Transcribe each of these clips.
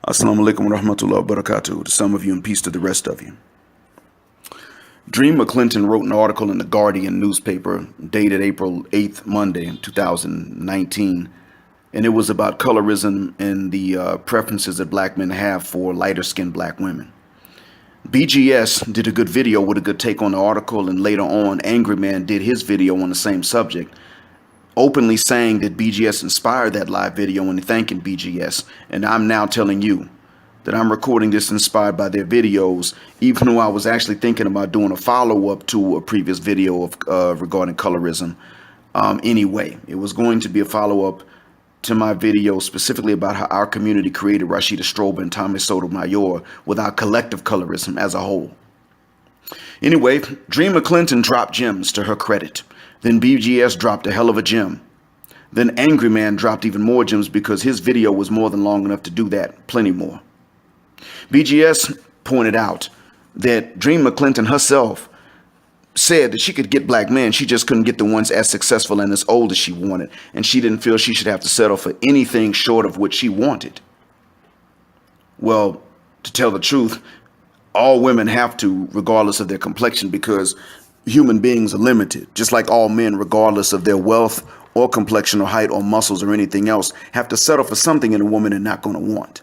Assalamu alaikum wa rahmatullahi wa barakatuh to some of you and peace to the rest of you. Dream McClinton wrote an article in the Guardian newspaper dated April 8th, Monday, 2019, and it was about colorism and the preferences that black men have for lighter-skinned black women. BGS did a good video with a good take on the article, and later on, Angry Man did his video on the same subject, openly saying that BGS inspired that live video and thanking BGS. And I'm now telling you that I'm recording this inspired by their videos, even though I was actually thinking about doing a follow-up to a previous video of regarding colorism. Anyway, it was going to be a follow-up to my video specifically about how our community created Rashida Strober and Thomas Sotomayor without collective colorism as a whole. Anyway, Dream McClinton dropped gems to her credit. Then BGS dropped a hell of a gem. Then Angry Man dropped even more gems because his video was more than long enough to do that, plenty more. BGS pointed out that Dream McClinton herself said that she could get black men, she just couldn't get the ones as successful and as old as she wanted, and she didn't feel she should have to settle for anything short of what she wanted. Well, to tell the truth, all women have to, regardless of their complexion, because human beings are limited, just like all men, regardless of their wealth or complexion or height or muscles or anything else, have to settle for something in a woman they're not going to want.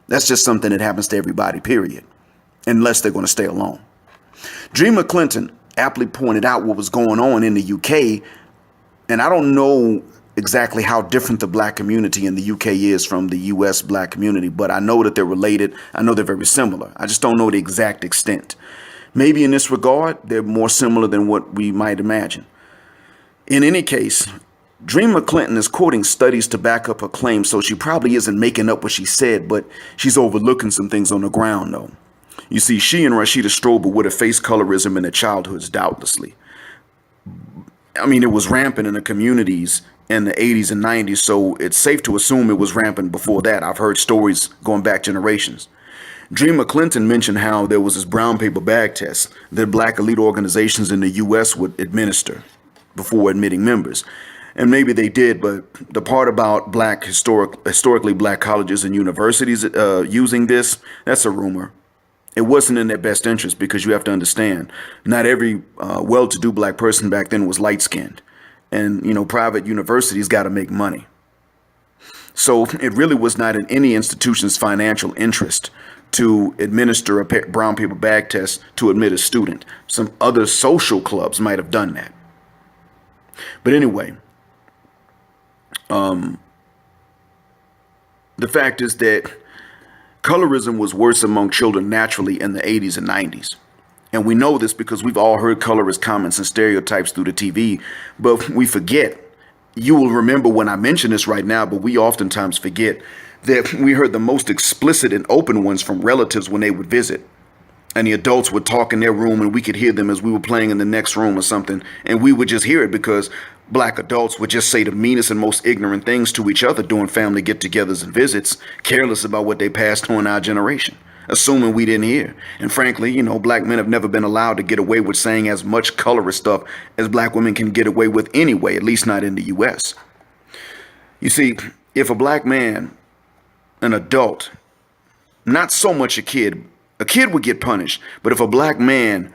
That's just something that happens to everybody, period, unless they're going to stay alone. Dream McClinton aptly pointed out what was going on in the UK, and I don't know exactly how different the black community in the UK is from the US black community, but I know that they're related. I know they're very similar. I just don't know the exact extent. Maybe in this regard, they're more similar than what we might imagine. In any case, Dream McClinton is quoting studies to back up her claim, so she probably isn't making up what she said, but she's overlooking some things on the ground, though. You see, she and Rashida Strober would have faced colorism in their childhoods, doubtlessly. I mean, it was rampant in the communities in the 80s and 90s, so it's safe to assume it was rampant before that. I've heard stories going back generations. Dream McClinton mentioned how there was this brown paper bag test that black elite organizations in the U.S. would administer before admitting members. And maybe they did, but the part about historically black colleges and universities using this, that's a rumor. It wasn't in their best interest because you have to understand, not every well-to-do black person back then was light-skinned. And, you know, private universities got to make money. So it really was not in any institution's financial interest to administer a brown paper bag test to admit a student. Some other social clubs might have done that. But anyway, the fact is that colorism was worse among children naturally in the 80s and 90s. And we know this because we've all heard colorist comments and stereotypes through the TV, but we forget. You will remember when I mention this right now, but we oftentimes forget that we heard the most explicit and open ones from relatives when they would visit. And the adults would talk in their room and we could hear them as we were playing in the next room or something. And we would just hear it because black adults would just say the meanest and most ignorant things to each other during family get-togethers and visits, careless about what they passed on our generation, assuming we didn't hear. And frankly, you know, black men have never been allowed to get away with saying as much colorist stuff as black women can get away with anyway, at least not in the U.S. You see, if a black man, an adult, not so much a kid would get punished, but if a black man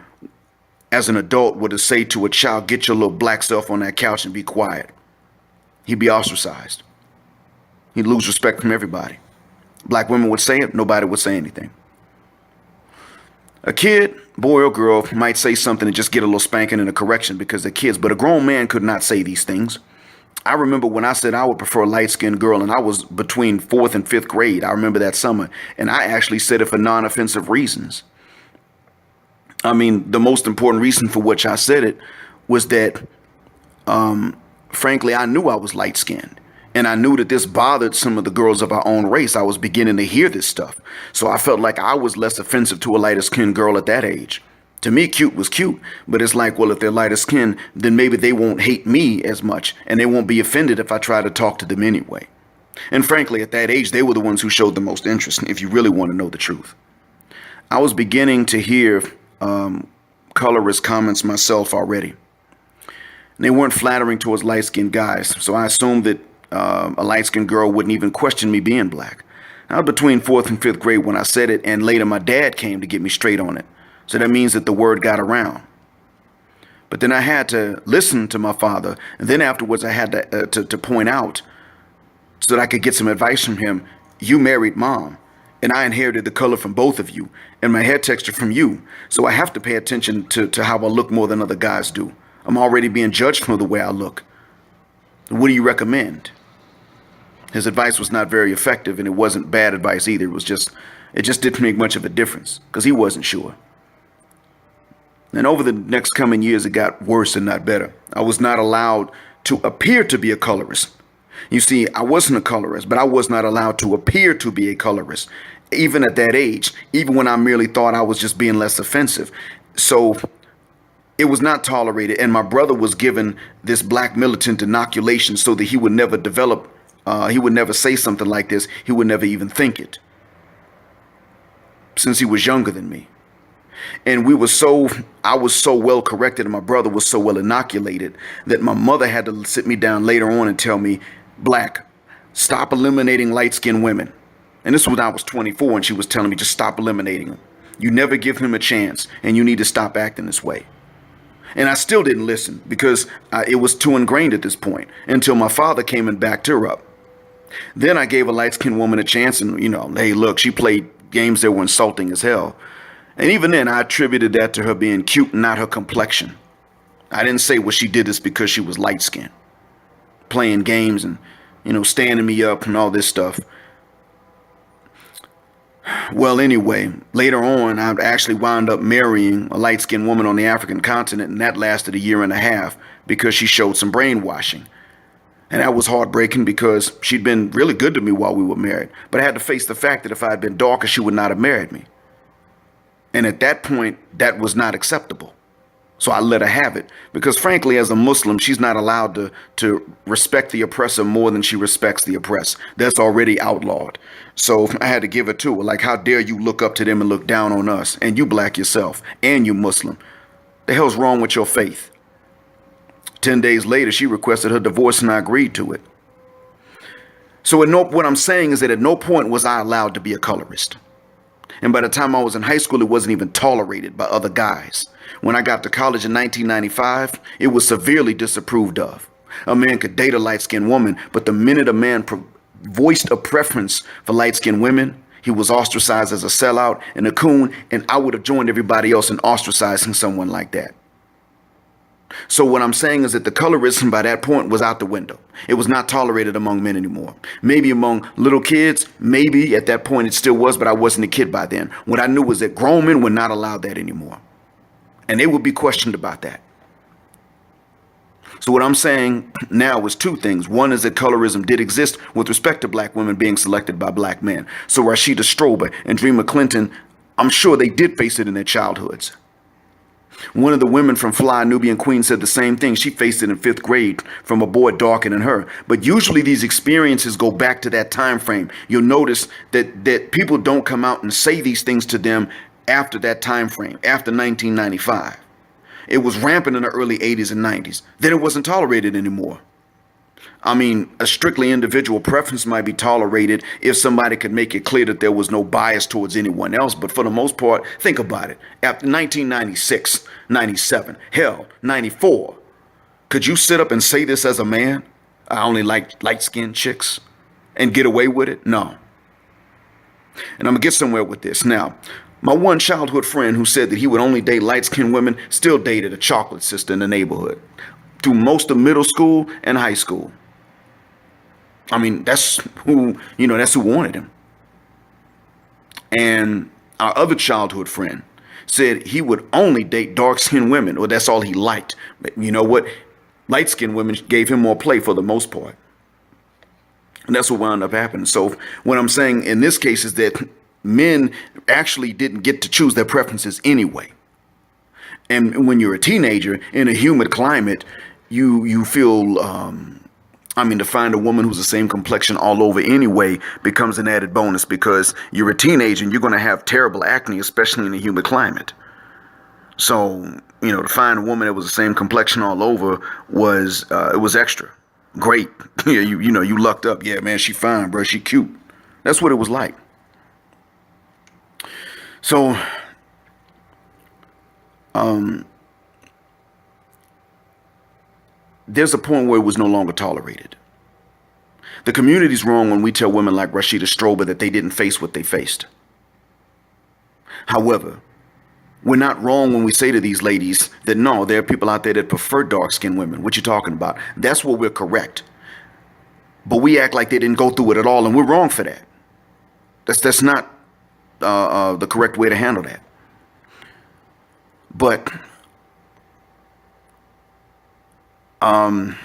as an adult were to say to a child, get your little black self on that couch and be quiet, he'd be ostracized. He'd lose respect from everybody. Black women would say it, nobody would say anything. A kid, boy or girl, might say something and just get a little spanking and a correction because they're kids, but a grown man could not say these things. I remember when I said I would prefer a light-skinned girl, and I was between 4th and 5th grade. I remember that summer, and I actually said it for non-offensive reasons. I mean, the most important reason for which I said it was that, frankly, I knew I was light-skinned, and I knew that this bothered some of the girls of our own race. I was beginning to hear this stuff, so I felt like I was less offensive to a lighter-skinned girl at that age. To me, cute was cute, but it's like, well, if they're lighter skinned, then maybe they won't hate me as much, and they won't be offended if I try to talk to them anyway. And frankly, at that age, they were the ones who showed the most interest, if you really want to know the truth. I was beginning to hear colorist comments myself already. And they weren't flattering towards light-skinned guys, so I assumed that a light-skinned girl wouldn't even question me being black. I was between fourth and fifth grade when I said it, and later my dad came to get me straight on it. So that means that the word got around. But then I had to listen to my father, and then afterwards I had to point out so that I could get some advice from him. You married mom, and I inherited the color from both of you, and my hair texture from you. So I have to pay attention to how I look more than other guys do. I'm already being judged for the way I look. What do you recommend? His advice was not very effective, and it wasn't bad advice either. It just didn't make much of a difference because he wasn't sure. And over the next coming years, it got worse and not better. I was not allowed to appear to be a colorist. You see, I wasn't a colorist, but I was not allowed to appear to be a colorist, even at that age, even when I merely thought I was just being less offensive. So it was not tolerated. And my brother was given this black militant inoculation so that he would never develop, he would never say something like this. He would never even think it, since he was younger than me. And I was so well corrected and my brother was so well inoculated that my mother had to sit me down later on and tell me, Black, stop eliminating light-skinned women. And this was when I was 24 and she was telling me, just stop eliminating them. You never give him a chance and you need to stop acting this way. And I still didn't listen because it was too ingrained at this point until my father came and backed her up. Then I gave a light-skinned woman a chance and, hey, look, she played games that were insulting as hell. And even then, I attributed that to her being cute and not her complexion. I didn't say, well, she did this because she was light-skinned, playing games and, standing me up and all this stuff. Well, anyway, later on, I actually wound up marrying a light-skinned woman on the African continent, and that lasted a year and a half because she showed some brainwashing. And that was heartbreaking because she'd been really good to me while we were married. But I had to face the fact that if I had been darker, she would not have married me. And at that point, that was not acceptable. So I let her have it because, frankly, as a Muslim, she's not allowed to respect the oppressor more than she respects the oppressed. That's already outlawed. So I had to give it to her. Like, how dare you look up to them and look down on us? And you black yourself and you Muslim. The hell's wrong with your faith? 10 days later, she requested her divorce and I agreed to it. So what I'm saying is that at no point was I allowed to be a colorist. And by the time I was in high school, it wasn't even tolerated by other guys. When I got to college in 1995, it was severely disapproved of. A man could date a light-skinned woman, but the minute a man voiced a preference for light-skinned women, he was ostracized as a sellout and a coon, and I would have joined everybody else in ostracizing someone like that. So what I'm saying is that the colorism by that point was out the window. It was not tolerated among men anymore. Maybe among little kids, maybe at that point it still was, but I wasn't a kid by then. What I knew was that grown men were not allowed that anymore. And they would be questioned about that. So what I'm saying now is two things. One is that colorism did exist with respect to black women being selected by black men. So Rashida Strober and Dream McClinton, I'm sure they did face it in their childhoods. One of the women from Fly Nubian Queen said the same thing. She faced it in 5th grade from a boy darker than her. But usually these experiences go back to that time frame. You'll notice that people don't come out and say these things to them after that time frame, after 1995. It was rampant in the early 80s and 90s. Then it wasn't tolerated anymore. I mean, a strictly individual preference might be tolerated if somebody could make it clear that there was no bias towards anyone else. But for the most part, think about it. After 1996, 97, hell, 94, could you sit up and say this as a man? I only like light-skinned chicks and get away with it? No. And I'm going to get somewhere with this. Now, my one childhood friend who said that he would only date light-skinned women still dated a chocolate sister in the neighborhood through most of middle school and high school. I mean, that's who wanted him. And our other childhood friend said he would only date dark-skinned women, or that's all he liked. But you know what? Light-skinned women gave him more play for the most part. And that's what wound up happening. So what I'm saying in this case is that men actually didn't get to choose their preferences anyway. And when you're a teenager in a humid climate, you feel, to find a woman who's the same complexion all over anyway becomes an added bonus because you're a teenager and you're going to have terrible acne, especially in a humid climate. So, to find a woman that was the same complexion all over it was extra great. You lucked up. Yeah, man, she fine, bro. She cute. That's what it was like. So, there's a point where it was no longer tolerated. The community's wrong when we tell women like Rashida Strober that they didn't face what they faced. However, we're not wrong when we say to these ladies that no, there are people out there that prefer dark-skinned women. What you talking about? That's where we're correct. But we act like they didn't go through it at all, and we're wrong for that. That's not the correct way to handle that. But I'm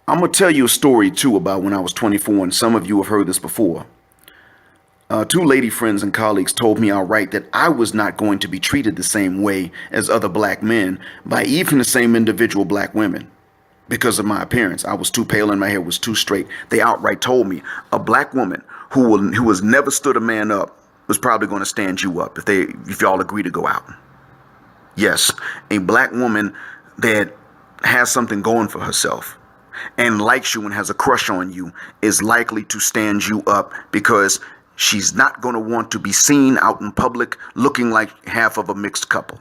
gonna tell you a story too about when I was 24, and some of you have heard this before. Two lady friends and colleagues told me outright that I was not going to be treated the same way as other black men by even the same individual black women because of my appearance. I was too pale and my hair was too straight. They outright told me a black woman who has never stood a man up was probably going to stand you up if y'all agree to go out. Yes, a black woman that has something going for herself and likes you and has a crush on you is likely to stand you up because she's not going to want to be seen out in public looking like half of a mixed couple.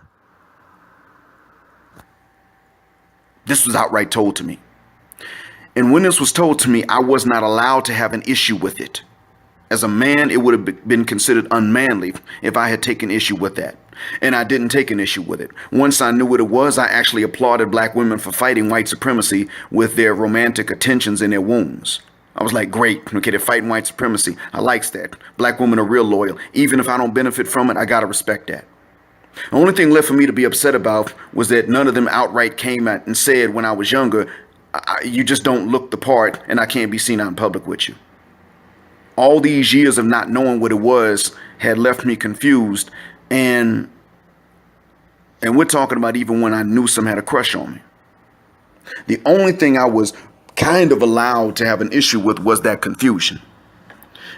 This was outright told to me. And when this was told to me, I was not allowed to have an issue with it. As a man, it would have been considered unmanly if I had taken issue with that. And I didn't take an issue with it. Once I knew what it was, I actually applauded black women for fighting white supremacy with their romantic attentions and their wounds. I was like, great, okay, they're fighting white supremacy. I likes that. Black women are real loyal. Even if I don't benefit from it, I gotta respect that. The only thing left for me to be upset about was that none of them outright came out and said when I was younger, you just don't look the part and I can't be seen out in public with you. All these years of not knowing what it was had left me confused, and we're talking about even when I knew some had a crush on me. The only thing I was kind of allowed to have an issue with was that confusion.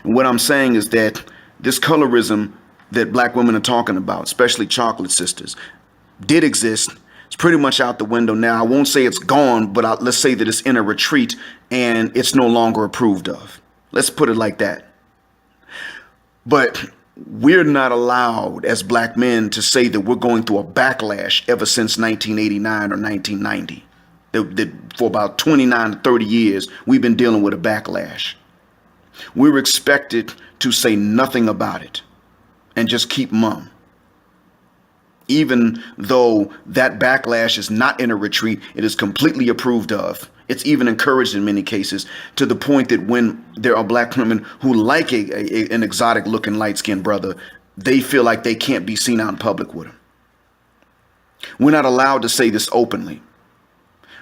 And what I'm saying is that this colorism that black women are talking about, especially chocolate sisters, did exist. It's pretty much out the window now. I won't say it's gone, but let's say that it's in a retreat and it's no longer approved of. Let's put it like that. But we're not allowed as black men to say that we're going through a backlash ever since 1989 or 1990. For about 29 to 30 years, we've been dealing with a backlash. We're expected to say nothing about it and just keep mum. Even though that backlash is not in a retreat, it is completely approved of. It's even encouraged in many cases, to the point that when there are black women who like an exotic looking light-skinned brother, they feel like they can't be seen out in public with him. We're not allowed to say this openly.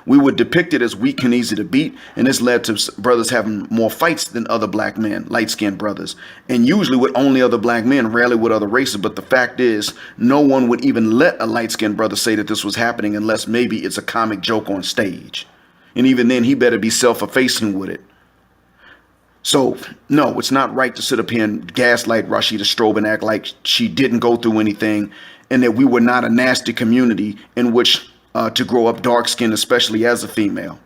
We were depicted as weak and easy to beat, and this led to brothers having more fights than other black men, light-skinned brothers, and usually with only other black men, rarely with other races. But the fact is, no one would even let a light-skinned brother say that this was happening unless maybe it's a comic joke on stage. And even then, he better be self-effacing with it. So, no, it's not right to sit up here and gaslight Rashida Strobe and act like she didn't go through anything and that we were not a nasty community in which to grow up dark-skinned, especially as a female.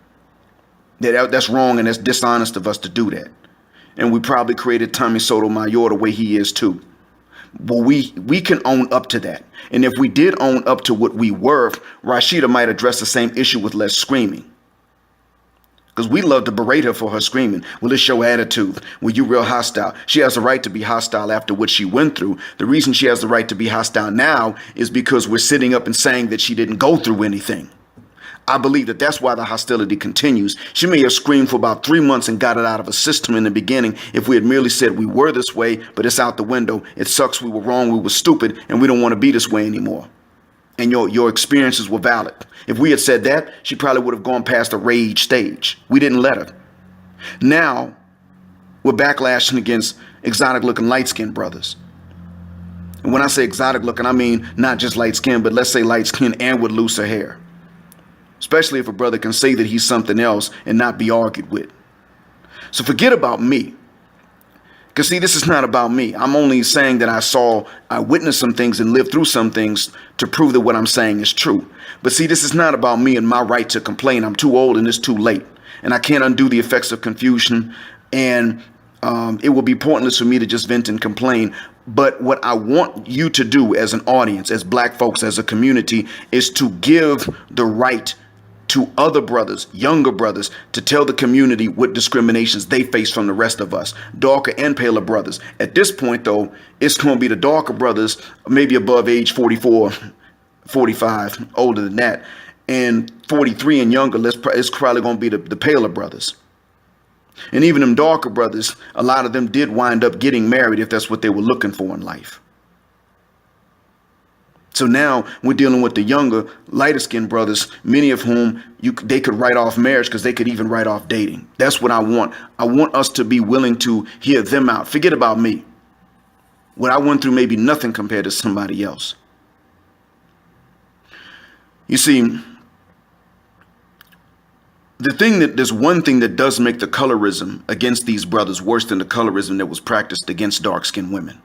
That's wrong, and that's dishonest of us to do that. And we probably created Tommy Sotomayor the way he is too. But we can own up to that. And if we did own up to what we were, Rashida might address the same issue with less screaming. Because we love to berate her for her screaming. Well, it's your attitude. Well, you real hostile. She has a right to be hostile after what she went through. The reason she has the right to be hostile now is because we're sitting up and saying that she didn't go through anything. I believe that that's why the hostility continues. She may have screamed for about 3 months and got it out of her system in the beginning if we had merely said we were this way, but it's out the window. It sucks, we were wrong, we were stupid, and we don't want to be this way anymore. And your experiences were valid. If we had said that, she probably would have gone past the rage stage. We didn't let her. Now, we're backlashing against exotic-looking light-skinned brothers. And when I say exotic-looking, I mean not just light-skinned, but let's say light-skinned and with looser hair. Especially if a brother can say that he's something else and not be argued with. So forget about me. Because see, this is not about me. I'm only saying that I witnessed some things and lived through some things to prove that what I'm saying is true. But see, this is not about me and my right to complain. I'm too old and it's too late. And I can't undo the effects of confusion. And it will be pointless for me to just vent and complain. But what I want you to do as an audience, as black folks, as a community, is to give the right to other brothers, younger brothers, to tell the community what discriminations they face from the rest of us, darker and paler brothers. At this point, though, it's going to be the darker brothers, maybe above age 44, 45, older than that, and 43 and younger. It's probably going to be the paler brothers. And even them darker brothers, a lot of them did wind up getting married if that's what they were looking for in life. So now we're dealing with the younger, lighter skinned brothers, many of whom they could write off marriage because they could even write off dating. That's what I want. I want us to be willing to hear them out. Forget about me. What I went through may be nothing compared to somebody else. You see, there's one thing that does make the colorism against these brothers worse than the colorism that was practiced against dark-skinned women.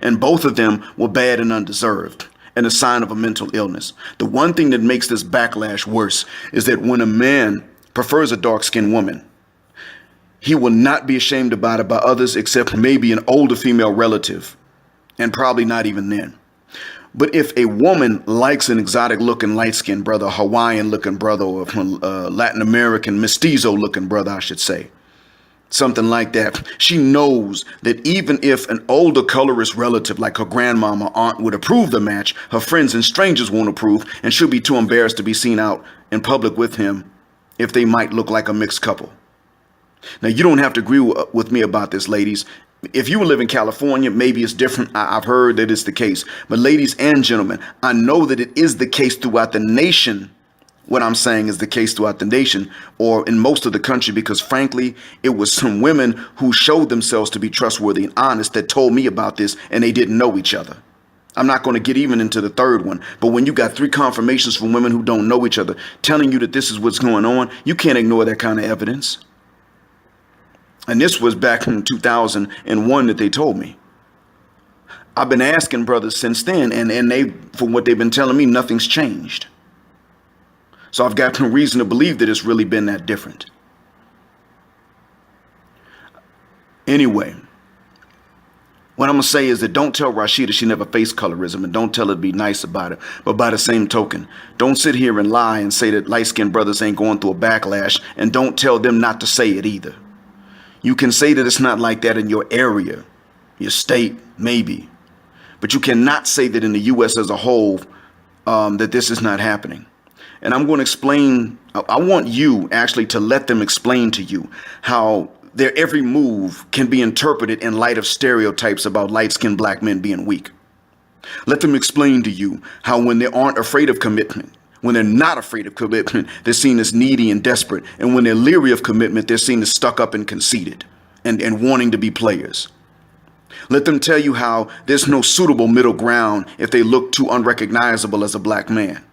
And both of them were bad and undeserved, and a sign of a mental illness. The one thing that makes this backlash worse is that when a man prefers a dark-skinned woman, he will not be ashamed about it by others except maybe an older female relative, and probably not even then. But if a woman likes an exotic-looking light-skinned brother, Hawaiian-looking brother, or Latin American mestizo-looking brother, I should say, something like that, she knows that even if an older colorist relative like her grandmama or aunt would approve the match, her friends and strangers won't approve, and she'll be too embarrassed to be seen out in public with him if they might look like a mixed couple. Now, you don't have to agree with me about this, ladies. If you live in California, maybe it's different. I've heard that it's the case. But ladies and gentlemen, I know that it is the case throughout the nation. What I'm saying is the case throughout the nation, or in most of the country, because frankly, it was some women who showed themselves to be trustworthy and honest that told me about this, and they didn't know each other. I'm not going to get even into the third one, but when you got 3 confirmations from women who don't know each other telling you that this is what's going on, you can't ignore that kind of evidence. And this was back in 2001 that they told me. I've been asking brothers since then, and they, from what they've been telling me, nothing's changed. So I've got no reason to believe that it's really been that different. Anyway, what I'm going to say is that don't tell Rashida she never faced colorism, and don't tell her to be nice about it. But by the same token, don't sit here and lie and say that light-skinned brothers ain't going through a backlash, and don't tell them not to say it either. You can say that it's not like that in your area, your state, maybe. But you cannot say that in the U.S. as a whole, that this is not happening. And I'm going to explain, I want you actually to let them explain to you how their every move can be interpreted in light of stereotypes about light-skinned black men being weak. Let them explain to you how when they aren't afraid of commitment, when they're not afraid of commitment, they're seen as needy and desperate. And when they're leery of commitment, they're seen as stuck up and conceited and wanting to be players. Let them tell you how there's no suitable middle ground if they look too unrecognizable as a black man.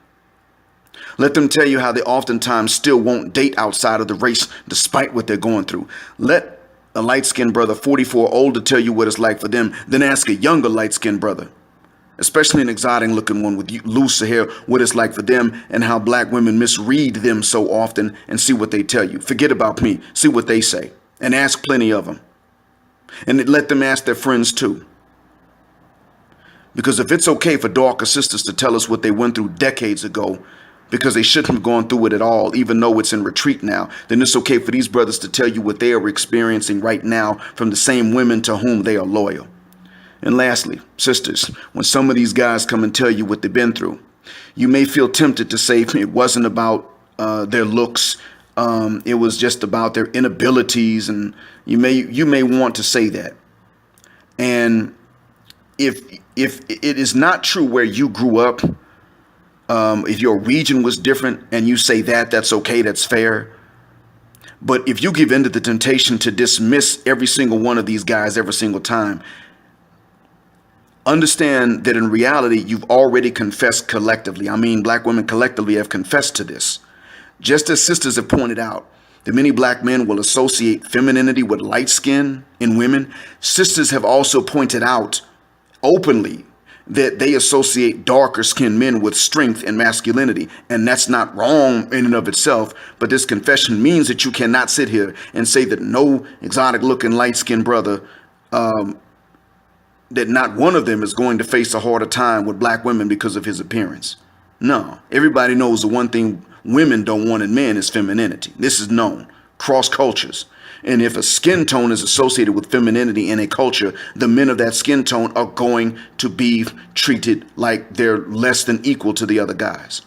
Let them tell you how they oftentimes still won't date outside of the race despite what they're going through. Let a light-skinned brother 44 older tell you what it's like for them, then ask a younger light-skinned brother, especially an exotic-looking one with loose hair, what it's like for them and how black women misread them so often, and see what they tell you. Forget about me. See what they say, and ask plenty of them. And let them ask their friends too. Because if it's okay for darker sisters to tell us what they went through decades ago, because they shouldn't have gone through it at all, even though it's in retreat now, then it's okay for these brothers to tell you what they are experiencing right now from the same women to whom they are loyal. And lastly, sisters, when some of these guys come and tell you what they've been through, you may feel tempted to say it wasn't about their looks, it was just about their inabilities, and you may want to say that. And if it is not true where you grew up, if your region was different and you say that, that's okay, that's fair. But if you give in to the temptation to dismiss every single one of these guys every single time, understand that in reality, you've already confessed collectively. I mean, black women collectively have confessed to this. Just as sisters have pointed out that many black men will associate femininity with light skin in women, sisters have also pointed out openly that they associate darker skinned men with strength and masculinity. And that's not wrong in and of itself. But this confession means that you cannot sit here and say that no exotic looking light skinned brother that not one of them is going to face a harder time with black women because of his appearance. No, everybody knows the one thing women don't want in men is femininity. This is known, cross cultures. And if a skin tone is associated with femininity in a culture, the men of that skin tone are going to be treated like they're less than equal to the other guys.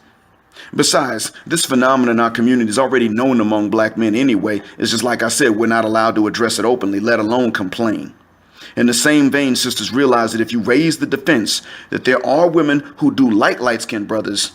Besides, this phenomenon in our community is already known among black men anyway. It's just like I said, we're not allowed to address it openly, let alone complain. In the same vein, sisters, realize that if you raise the defense that there are women who do like light-skinned brothers,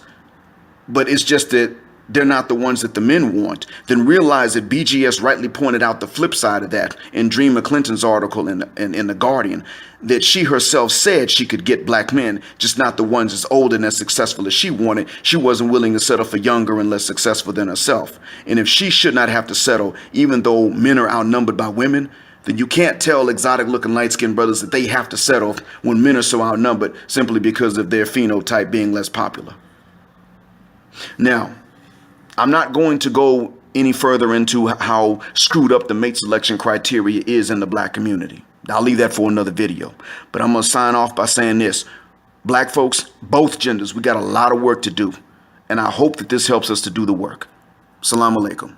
but it's just that they're not the ones that the men want, then realize that BGS rightly pointed out the flip side of that in Dream McClinton's article in The Guardian, that she herself said she could get black men, just not the ones as old and as successful as she wanted. She wasn't willing to settle for younger and less successful than herself. And if she should not have to settle, even though men are outnumbered by women, then you can't tell exotic looking light skinned brothers that they have to settle when men are so outnumbered simply because of their phenotype being less popular. Now, I'm not going to go any further into how screwed up the mate selection criteria is in the black community. I'll leave that for another video. But I'm going to sign off by saying this. Black folks, both genders, we got a lot of work to do. And I hope that this helps us to do the work. Assalamu alaikum.